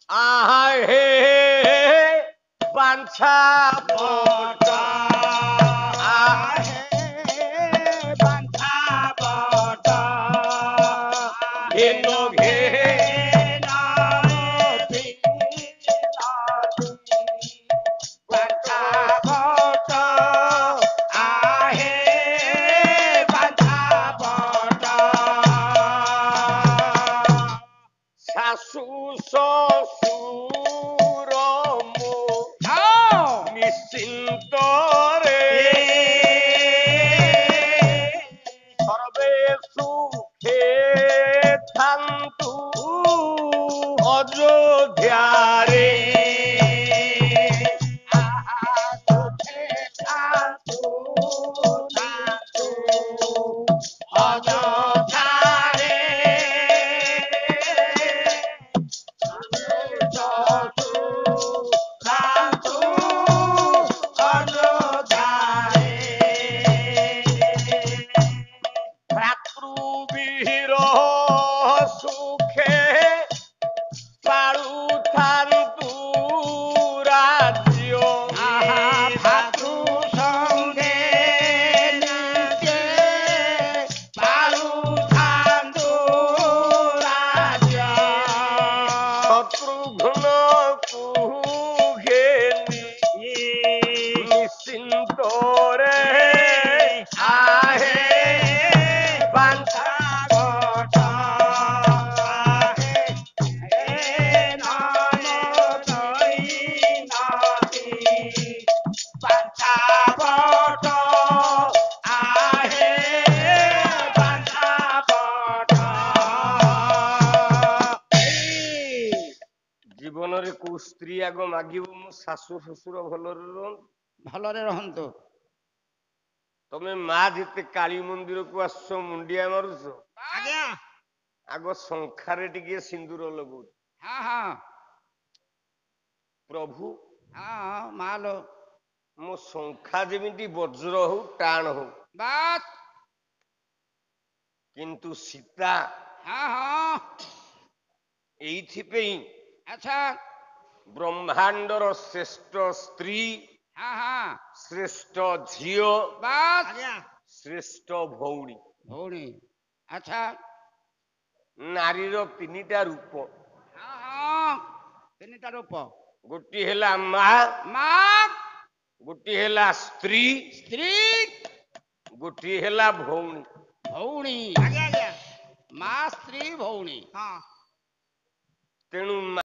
आहे बांछा बटा आहे बांधा बटा घेनो घे শাশু শ্বশুর মো নিশ্চিন্ত রে সর্বে সুখে থান্তু অযোধ্যারে ভ্রাতৃবিরহ সুখে পালুথান্তু রাজ্য শত্রুঘ্ন কুঘেনি নিশ্চিন্ত রে আহে বাঞ্ছা জীবନରେ କୋଉ ସ୍ତ୍ରୀ ଆଗ ମାଗିବ ମୋ ଶାଶୁ ଶ୍ୱଶୁର ଭଲରେ ରୁହନ୍ତୁ। ଭଲରେ ରହନ୍ତୁ। ତମେ ମା ଯେତେ କାଳୀ ମନ୍ଦିରକୁ ଆସୁଛ ମୁଣ୍ଡିଆ ମାରୁଛ ଆଜ୍ଞା ଆଗ ଶଙ୍ଖାରେ ଟିକେ ସିନ୍ଦୁର ଲଗଉଛ ହଁ ହଁ ପ୍ରଭୁ ହଁ ମାଲୋ ମୋ ଶଙ୍ଖା ଯେମିତି ବଜ୍ର ହଉ ଟାଣ ହଉ ବାସ୍ କିନ୍ତୁ ସୀତା ହଁ ହଁ ଏଇଥିପାଇଁ ଆଚ୍ଛା ବ୍ରହ୍ମାଣ୍ଡର ଶ୍ରେଷ୍ଠ ସ୍ତ୍ରୀ ହଁ ହଁ ଶ୍ରେଷ୍ଠ ଝିଅ ବାସ୍ ଶ୍ରେଷ୍ଠ ଭଉଣୀ ଭଉଣୀ ଆଚ୍ଛା ନାରୀର ତିନିଟା ରୂପ ହଁ ହଁ ତିନିଟା ରୂପ ଗୋଟିଏ ହେଲା ମା ମା ଗୋଟିଏ ହେଲା ସ୍ତ୍ରୀ ସ୍ତ୍ରୀ ଗୋଟିଏ ହେଲା ଭଉଣୀ ଭଉଣୀ ମା ସ୍ତ୍ରୀ ଭଉଣୀ ତେଣୁ